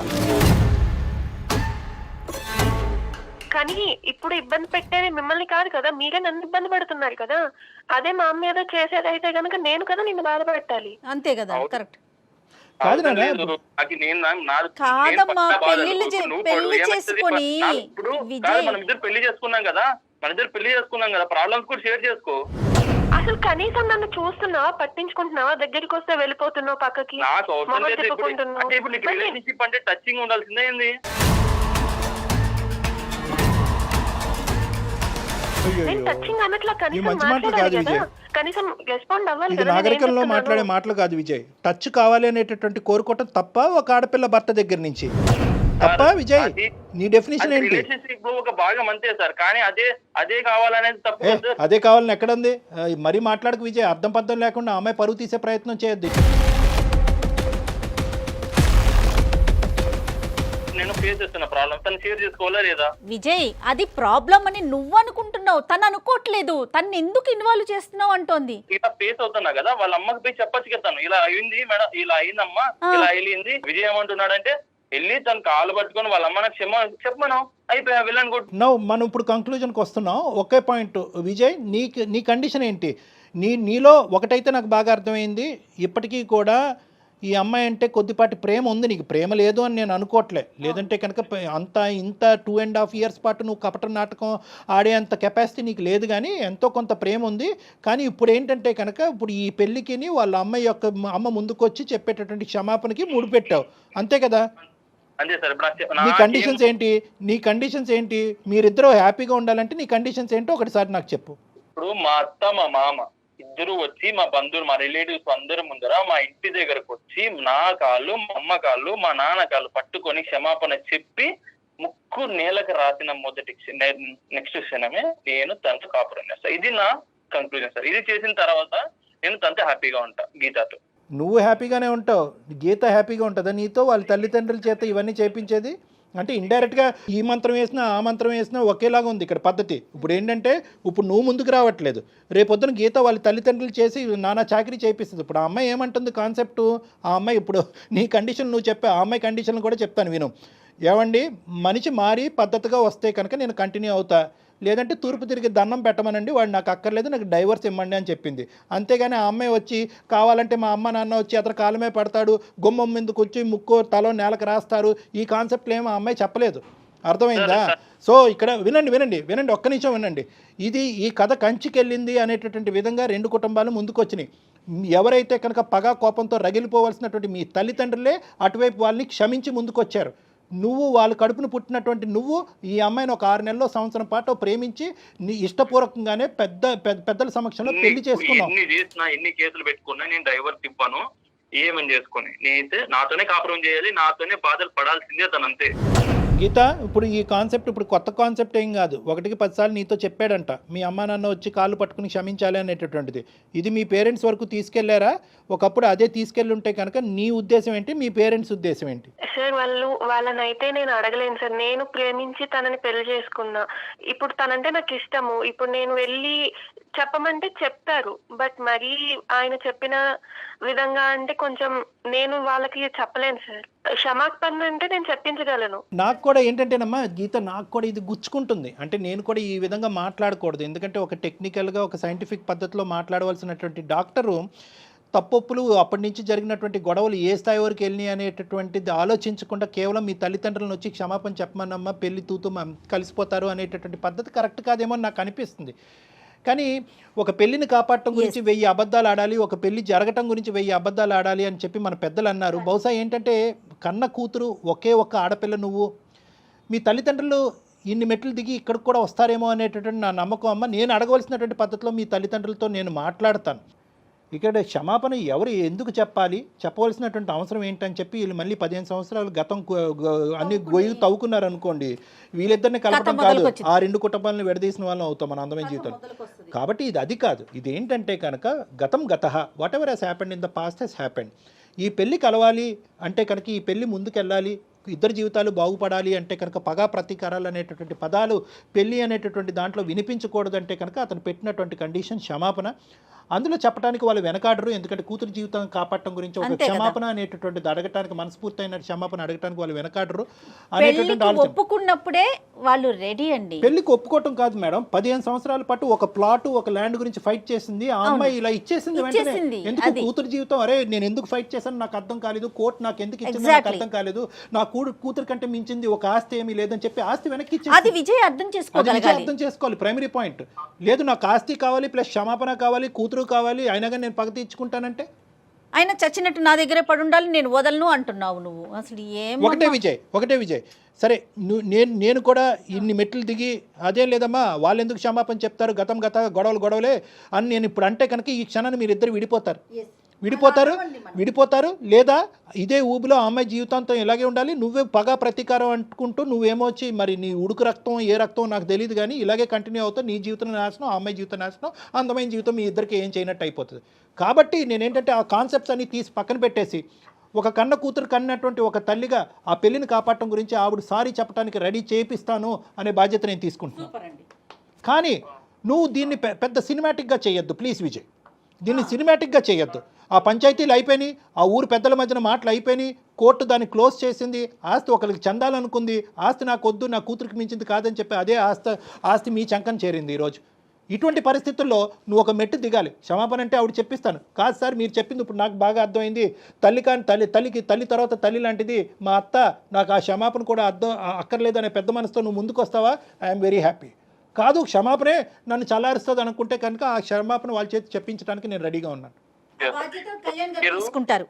కానీ ఇప్పుడు ఇబ్బంది పెట్టేది మిమ్మల్ని కాదు కదా, మీరే నన్ను ఇబ్బంది పెడుతున్నారు కదా. అదే మా అమ్మ ఏదో చేసేది అయితే కనుక నేను కదా నిన్ను బాధపెట్టాలి. అంతే కదా, కరెక్ట్ కాదు కాదమ్మా. పెళ్లి చేసుకొని మనం ఇద్దరు పెళ్లి చేసుకున్నాం కదా, ప్రాబ్లమ్స్ కూడా షేర్ చేసుకో. అసలు కనీసం నన్ను చూస్తున్నావా, పట్టించుకుంటున్నావా? దగ్గరికి వస్తే వెళ్ళిపోతున్నావు పక్కకి. నాకు అవసరం లేదు. అంటే ఇప్పుడు నీకు రిలేషన్షిప్ అంటే టచింగ్ ఉండాల్సిందే ఏంది? నేను టచింగ్ అన్నట్లా కనీసం రెస్పాండ్ అవ్వాలి. ఇది నాగరికంలో మాట్లాడే మాటలు కాదు విజయ్. టచ్ కావాలి అనేటటువంటి కోరుకోవటం తప్ప ఒక ఆడపిల్ల భర్త దగ్గర నుంచి తప్ప విజయ్ నీ డెఫినేషన్ ఏంటి? రిలేషన్షిప్ ఒక భాగం అంతే సార్, కానీ అదే కావాలనేది తప్పు కదా సార్. అదే కావాలని ఎక్కడుంది? మరీ మాట్లాడకు విజయ్, అర్థం పర్థం లేకుండా అమ్మాయి పరువు తీసే ప్రయత్నం చేయొద్దు. నేను ఫేస్ చేస్తున్న ప్రాబ్లం తను షేర్ చేసుకోవాలా లేదా? విజయ్ అది ప్రాబ్లం అని నువ్వు అనుకుంటున్నావు, తను అనుకోవట్లేదు. తను ఎందుకు ఇన్వాల్వ్ చేస్తున్నావు అంటోంది. ఇలా ఫేస్ అవుతున్నా కదా, వాళ్ళ అమ్మకి పోయి చెప్పొచ్చు కదా, తను ఇలా అయింది మేడం, ఇలా అయిందమ్మా, ఇలా వెళ్ళింది. విజయ్ ఏమంటున్నాడంటే వెళ్ళి తను కాలు పట్టుకొని వాళ్ళ అమ్మ నాకు చెప్పమను, అయిపోయా వెళ్ళను కూడా. నో, మనం ఇప్పుడు కంక్లూజన్కి వస్తున్నాం. ఒకే పాయింట్ విజయ్, నీ కండిషన్ ఏంటి? నీలో ఒకటైతే నాకు బాగా అర్థమైంది, ఇప్పటికీ కూడా ఈ అమ్మాయి అంటే కొద్దిపాటి ప్రేమ ఉంది నీకు. ప్రేమ లేదు అని నేను అనుకోవట్లే, లేదంటే కనుక ఇంత 2.5 years పాటు నువ్వు కపట నాటకం ఆడే అంత కెపాసిటీ నీకు లేదు, కానీ ఎంతో కొంత ప్రేమ ఉంది. కానీ ఇప్పుడు ఏంటంటే కనుక ఇప్పుడు ఈ పెళ్ళికి వాళ్ళ అమ్మాయి యొక్క అమ్మ ముందుకు వచ్చి చెప్పేటటువంటి క్షమాపణకి ముడిపెట్టావు, అంతే కదా? అంతే సార్. నీ కండిషన్స్ ఏంటి? మీరిద్దరూ హ్యాపీగా ఉండాలంటే నీ కండిషన్స్ ఏంటో ఒకటిసారి నాకు చెప్పు. ఇప్పుడు మా అత్త మా మామ ఇద్దరు వచ్చి మా బంధువులు మా రిలేటివ్స్ అందరి ముందర మా ఇంటి దగ్గరకు వచ్చి నా కాళ్ళు మా అమ్మ కాళ్ళు మా నాన్న కాళ్ళు పట్టుకొని క్షమాపణ చెప్పి ముక్కు నేలకు రాసిన మొదటి నెక్స్ట్ క్షణమే నేను తనతో కాపురం చేస్తాను. ఇది నా కంక్లూజన్ సార్. ఇది చేసిన తర్వాత నేను తనతో హ్యాపీగా ఉంటా, గీతతో. నువ్వు హ్యాపీగానే ఉంటావు, గీత హ్యాపీగా ఉంటుందా నీతో? వాళ్ళ తల్లిదండ్రుల చేత ఇవన్నీ చేయించేది అంటే ఇండైరెక్ట్గా ఈ మంత్రం వేసినా ఆ మంత్రం వేసినా ఒకేలాగా ఉంది ఇక్కడ పద్ధతి. ఇప్పుడు ఏంటంటే ఇప్పుడు నువ్వు ముందుకు రావట్లేదు, రేపొద్దున గీత వాళ్ళ తల్లిదండ్రులు చేసి నానా చాకరీ చేపిస్తుంది. ఇప్పుడు ఆ అమ్మాయి ఏమంటుంది కాన్సెప్టు? ఆ అమ్మాయి ఇప్పుడు నీ కండిషన్ నువ్వు చెప్పే, ఆ అమ్మాయి కండిషన్ కూడా చెప్తాను విను. ఏమండి, మనిషి మారి పద్ధతిగా వస్తే కనుక నేను కంటిన్యూ అవుతా, లేదంటే తూర్పు తిరిగి దండం పెట్టమనండి, వాడు నాకు అక్కర్లేదు, నాకు డైవర్స్ ఇవ్వండి అని చెప్పింది. అంతేగాని ఆ అమ్మాయి వచ్చి కావాలంటే మా అమ్మ నాన్న వచ్చి అతను కాలమే పడతాడు, గుమ్మం మీదకి వచ్చి ముక్కో తలో నేలకు రాస్తారు, ఈ కాన్సెప్ట్లు ఏమో ఆ అమ్మాయి చెప్పలేదు. అర్థమైందా? సో ఇక్కడ వినండి ఒక్క నిమిషం వినండి. ఈ కథ కంచికెళ్ళింది అనేటటువంటి విధంగా రెండు కుటుంబాలు ముందుకు వచ్చినాయి. ఎవరైతే కనుక పగా కోపంతో రగిలిపోవలసినటువంటి మీ తల్లిదండ్రులే అటువైపు వాళ్ళని క్షమించి ముందుకొచ్చారు. నువ్వు వాళ్ళ కడుపును పుట్టినటువంటి నువ్వు ఈ అమ్మాయిని ఒక 6 నెలల్లో సంవత్సరం పాటు ప్రేమించి నీ ఇష్టపూర్వకంగానే పెద్దల సమక్షంలో పెళ్లి చేసుకున్నావు. ఎన్ని కేసులు పెట్టుకున్నా నేను డైవర్స్ ఇవ్వను, ఏమని చేసుకుని నేనైతే నాతోనే కాపురం చేయాలి, నాతోనే బాధలు పడాల్సిందే తను, అంతే. గీత, ఇప్పుడు ఈ కాన్సెప్ట్ ఇప్పుడు కొత్త కాన్సెప్ట్ ఏం కాదు, 1కి 10 సార్లు నీతో చెప్పాడంట మీ అమ్మ నాన్న వచ్చి కాళ్ళు పట్టుకుని క్షమించాలి అనేటటువంటిది. ఇది మీ పేరెంట్స్ వరకు తీసుకెళ్లారా? ఒకప్పుడు అదే తీసుకెళ్ళి ఉంటే కనుక నీ ఉద్దేశం ఏంటి, మీ పేరెంట్స్ ఉద్దేశం ఏంటి? సార్ వాళ్ళనైతే నేను అడగలేను సార్. నేను ప్రేమించి తనని పెళ్లి చేసుకున్నా. ఇప్పుడు తనంటే నాకు ఇష్టము. ఇప్పుడు నేను వెళ్ళి చెప్పమంటే చెప్తారు, బట్ మరీ ఆయన చెప్పిన విధంగా అంటే కొంచెం నేను వాళ్ళకి చెప్పలేను సార్. క్షమాపణ అంటే నేను చెప్పించగలను. నాకు కూడా ఏంటంటేనమ్మా గీత, నాకు కూడా ఇది గుచ్చుకుంటుంది. అంటే నేను కూడా ఈ విధంగా మాట్లాడకూడదు, ఎందుకంటే ఒక టెక్నికల్గా ఒక సైంటిఫిక్ పద్ధతిలో మాట్లాడవలసినటువంటి డాక్టరు తప్పొప్పులు అప్పటి నుంచి జరిగినటువంటి గొడవలు ఏ స్థాయి వరకు వెళ్ళినాయి అనేటటువంటిది ఆలోచించకుండా కేవలం మీ తల్లిదండ్రులను వచ్చి క్షమాపణ చెప్పమన్నమ్మా పెళ్లి తూతూ కలిసిపోతారు అనేటటువంటి పద్ధతి కరెక్ట్ కాదేమో నాకు అనిపిస్తుంది. కానీ ఒక పెళ్లిని కాపాడటం గురించి 1000 అబద్ధాలు ఆడాలి, ఒక పెళ్లి జరగటం గురించి 1000 అబద్ధాలు ఆడాలి అని చెప్పి మన పెద్దలు అన్నారు. బహుశా ఏంటంటే కన్న కూతురు ఒకే ఒక్క ఆడపిల్ల నువ్వు, మీ తల్లిదండ్రులు ఇన్ని మెట్లు దిగి ఇక్కడికి కూడా వస్తారేమో అనేటటువంటి నా నమ్మకం. అమ్మ, నేను అడగవలసినటువంటి పద్ధతిలో మీ తల్లిదండ్రులతో నేను మాట్లాడతాను. ఇక్కడ క్షమాపణ ఎవరు ఎందుకు చెప్పాలి, చెప్పవలసినటువంటి అవసరం ఏంటని చెప్పి వీళ్ళు మళ్ళీ 15 సంవత్సరాలు గతం అన్ని గొయ్యి తవ్వుకున్నారు అనుకోండి, వీళ్ళిద్దరిని కలపడం కాదు, ఆ 2 కుటుంబాలను విడదీసిన వాళ్ళం అవుతాం మన అందమైన జీవితం. కాబట్టి అది కాదు, ఇది ఏంటంటే కనుక గతం గతః, whatever has happened in the past has happened. ఈ పెళ్లి కలవాలి అంటే కనుక, ఈ పెళ్లి ముందుకెళ్ళాలి, ఇద్దరు జీవితాలు బాగుపడాలి అంటే కనుక పగా ప్రతీకారాలు అనేటటువంటి పదాలు పెళ్లి అనేటటువంటి దాంట్లో వినిపించకూడదు అంటే కనుక అతను పెట్టినటువంటి కండిషన్ క్షమాపణ. అందులో చెప్పడానికి వాళ్ళు వెనకాడరు, ఎందుకంటే కూతురు జీవితం కాపాడటం గురించి ఒక క్షమాపణ అనేటటువంటిది అడగటానికి, మనస్ఫూర్తయిన క్షమాపణ అడగటానికి వాళ్ళు వెనకాడరు అనేటటువంటి ఆలోచన. ఒప్పుకున్నప్పుడే వాళ్ళు రెడీ అండి. పెళ్లికి ఒప్పుకోవటం కాదు మేడం, 15 సంవత్సరాల పాటు ఒక ప్లాట్ ఒక ల్యాండ్ గురించి ఫైట్ చేసింది ఆ అమ్మాయి, ఇలా ఇచ్చేసింది వెంటనే. ఎందుకు కూతురు జీవితం, అరే నేను ఎందుకు ఫైట్ చేశాను నాకు అర్థం కాలేదు, కోర్టు నాకు ఎందుకు ఇచ్చింది నాకు అర్థం కాలేదు, నా కూతురు కంటే మించింది ఒక ఆస్తి ఏమీ లేదని చెప్పి ఆస్తి వెనక్కి ఇచ్చేసి, అది విజయ్ అర్థం చేసుకోవాలి. ప్రైమరీ పాయింట్ లేదు, నాకు ఆస్తి కావాలి ప్లస్ క్షమాపణ కావాలి, కూతురు కావాలి, అయినా కానీ నేను పగ తీర్చుకుంటానంటే ఆయన చచ్చినట్టు నా దగ్గరే పడి ఉండాలి, నేను వదలను అంటున్నావు నువ్వు. అసలు ఒకటే విజయ్ సరే, నేను కూడా ఇన్ని మెట్లు దిగి అదే లేదమ్మా వాళ్ళు ఎందుకు క్షమాపణ చెప్తారు, గతం గొడవలే అని నేను ఇప్పుడు అంటే కనుక ఈ క్షణాన్ని మీరు ఇద్దరు విడిపోతారు. విడిపోతారు లేదా ఇదే ఊబిలో ఆ అమ్మాయి జీవితాంతం ఇలాగే ఉండాలి, నువ్వే పగ ప్రతీకారం అంటుకుంటూ నువ్వేమో వచ్చి మరి నీ ఉడుకు రక్తం ఏ రక్తం నాకు తెలియదు కానీ ఇలాగే కంటిన్యూ అవుతావు, నీ జీవితం నాశనం, ఆ అమ్మాయి జీవితం నాశనం, అందమైన జీవితం మీ ఇద్దరికి ఏం చేయనట్టు అయిపోతుంది. కాబట్టి నేనేంటంటే ఆ కాన్సెప్ట్స్ అన్ని తీసి పక్కన పెట్టేసి ఒక కన్న కూతురు కన్నటువంటి ఒక తల్లిగా ఆ పెళ్లిని కాపాడటం గురించి ఆవిడ సారీ చెప్పడానికి రెడీ చేపిస్తాను అనే బాధ్యత నేను తీసుకుంటున్నాను. కానీ నువ్వు దీన్ని పెద్ద సినిమాటిక్గా చేయొద్దు ప్లీజ్ విజయ్, దీన్ని సినిమాటిక్గా చేయొద్దు. ఆ పంచాయతీలు అయిపోయినాయి, ఆ ఊరు పెద్దల మధ్యన మాటలు అయిపోయినాయి, కోర్టు దాన్ని క్లోజ్ చేసింది, ఆస్తి ఒకరికి చెందాలనుకుంది, ఆస్తి నాకు వద్దు, నా కూతురికి మించింది కాదని చెప్పి అదే ఆస్తి మీ చంకన చేరింది ఈరోజు. ఇటువంటి పరిస్థితుల్లో నువ్వు ఒక మెట్టు దిగాలి. క్షమాపణ అంటే ఆవిడ చెప్పిస్తాను, కాదు సార్ మీరు చెప్పింది ఇప్పుడు నాకు బాగా అర్థమైంది, తల్లి కాని తల్లి తర్వాత తల్లి లాంటిది మా అత్త, నాకు ఆ క్షమాపణ కూడా అక్కర్లేదు అనే పెద్ద మనసుతో నువ్వు ముందుకు వస్తావా, ఐఎమ్ వెరీ హ్యాపీ. కాదు క్షమాపణే నన్ను చల్లారుస్తుంది అనుకుంటే కనుక ఆ క్షమాపణ వాళ్ళ చేతి చెప్పించడానికి నేను రెడీగా ఉన్నాను. తీసుకుంటారు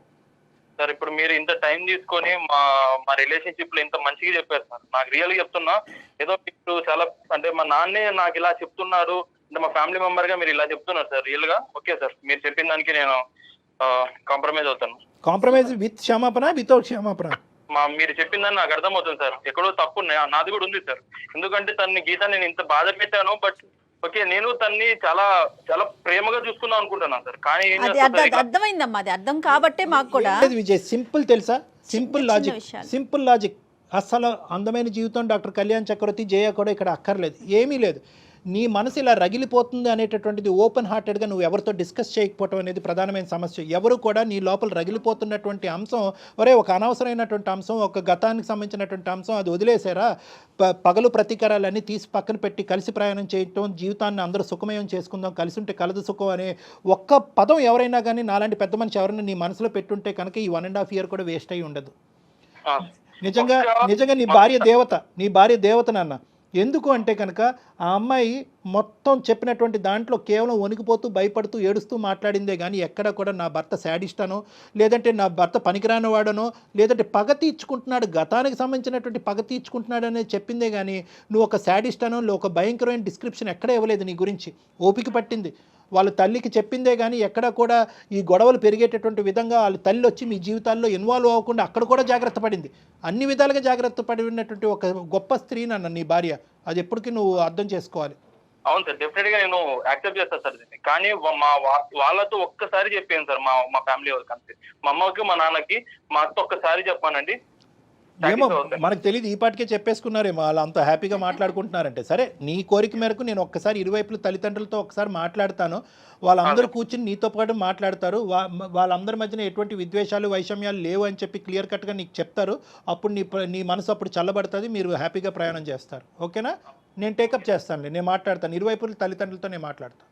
సార్ ఇప్పుడు మీరు ఇంత టైం తీసుకొని మా రిలేషన్షిప్ లో ఇంత మంచిగా చెప్పారు సార్. నాకు రియల్ గా చెప్తున్నా, ఏదో ఇప్పుడు చాలా అంటే మా నాన్నే నాకు ఇలా చెప్తున్నారు అంటే మా ఫ్యామిలీ మెంబర్ గా మీరు ఇలా చెప్తున్నారు సార్. రియల్ గా ఓకే సార్, మీరు చెప్పిన దానికి నేను కాంప్రమైజ్ అవుతాను. కాంప్రమైజ్ విత్ క్షమాపణ, వితౌట్ క్షమాపణ? మీరు చెప్పిందని నాకు అర్థమవుతుంది సార్, ఎక్కడో తప్పు నాది కూడా ఉంది సార్. ఎందుకంటే గీత నేను ఇంత బాధ పెట్టాను, బట్ ఓకే నేను తన్ని చాలా చాలా ప్రేమగా చూసుకుందాం అనుకుంటున్నాను సార్. కానీ అర్థమైందమ్మా, అది అర్థం కాబట్టే మాకు కూడా విజయ్ సింపుల్ తెలుసా, సింపుల్ లాజిక్. అసలు అందమైన జీవితం డాక్టర్ కళ్యాణ్ చక్రవర్తి, జయ కూడా ఇక్కడ అక్కర్లేదు, ఏమీ లేదు. నీ మనసు ఇలా రగిలిపోతుంది అనేటటువంటిది ఓపెన్ హార్టెడ్గా నువ్వు ఎవరితో డిస్కస్ చేయకపోవడం అనేది ప్రధానమైన సమస్య. ఎవరు కూడా నీ లోపల రగిలిపోతున్నటువంటి అంశం, ఒరే ఒక అనవసరమైనటువంటి అంశం, ఒక గతానికి సంబంధించినటువంటి అంశం, అది వదిలేసారా, పగలు ప్రతీకారాలన్నీ తీసి పక్కన పెట్టి కలిసి ప్రయాణం చేయటం, జీవితాన్ని అందరూ సుఖమయం చేసుకుందాం, కలిసి ఉంటే కలదు సుఖం అనే ఒక్క పదం ఎవరైనా కానీ నాలాంటి పెద్ద మనిషి ఎవరైనా నీ మనసులో పెట్టుంటే కనుక ఈ 1.5 year కూడా వేస్ట్ అయ్యి ఉండదు. నిజంగా నీ భార్య దేవత నాన్న. ఎందుకు అంటే కనుక ఆ అమ్మాయి మొత్తం చెప్పినటువంటి దాంట్లో కేవలం వణికిపోతూ భయపడుతూ ఏడుస్తూ మాట్లాడిందే కానీ ఎక్కడ కూడా నా భర్త శాడిస్టానో, లేదంటే నా భర్త పనికిరాని వాడనో, లేదంటే పగ తీర్చుకుంటున్నాడు, గతానికి సంబంధించినటువంటి పగ తీర్చుకుంటున్నాడు అనేది చెప్పిందే కానీ నువ్వు ఒక శాడిస్టానో ఒక భయంకరమైన డిస్క్రిప్షన్ ఎక్కడ ఇవ్వలేదు నీ గురించి. ఓపిక పట్టింది, వాళ్ళ తల్లికి చెప్పిందే కానీ ఎక్కడ కూడా ఈ గొడవలు పెరిగేటటువంటి విధంగా వాళ్ళ తల్లి వచ్చి మీ జీవితాల్లో ఇన్వాల్వ్ అవ్వకుండా అక్కడ కూడా జాగ్రత్త పడింది. అన్ని విధాలుగా జాగ్రత్త పడినటువంటి ఒక గొప్ప స్త్రీ నన్ను నీ భార్య, అది ఎప్పటికీ నువ్వు అర్థం చేసుకోవాలి. అవును సార్, డెఫినెట్ గా నేను యాక్సెప్ట్ చేస్తాను సార్. కానీ వాళ్ళతో ఒక్కసారి చెప్పాను సార్, మా ఫ్యామిలీ వాళ్ళకి అంతే, మా అమ్మకి మా నాన్నకి మా అత్త ఒక్కసారి చెప్పానండి. ఏమో మనకు తెలియదు, ఈ పాటికే చెప్పేసుకున్నారేమో, వాళ్ళు అంత హ్యాపీగా మాట్లాడుకుంటున్నారంటే. సరే నీ కోరిక మేరకు నేను ఒక్కసారి ఇరువైపుల తల్లిదండ్రులతో ఒకసారి మాట్లాడతాను, వాళ్ళందరూ కూర్చుని నీతో పాటు మాట్లాడతారు, వాళ్ళందరి మధ్యన ఎటువంటి విద్వేషాలు వైషమ్యాలు లేవు అని చెప్పి క్లియర్ కట్గా నీకు చెప్తారు. అప్పుడు నీ మనసు అప్పుడు చల్లబడుతుంది, మీరు హ్యాపీగా ప్రయాణం చేస్తారు. ఓకేనా? నేను టేకప్ చేస్తాను, నేను మాట్లాడతాను, ఇరువైపుల తల్లిదండ్రులతో నేను మాట్లాడతాను.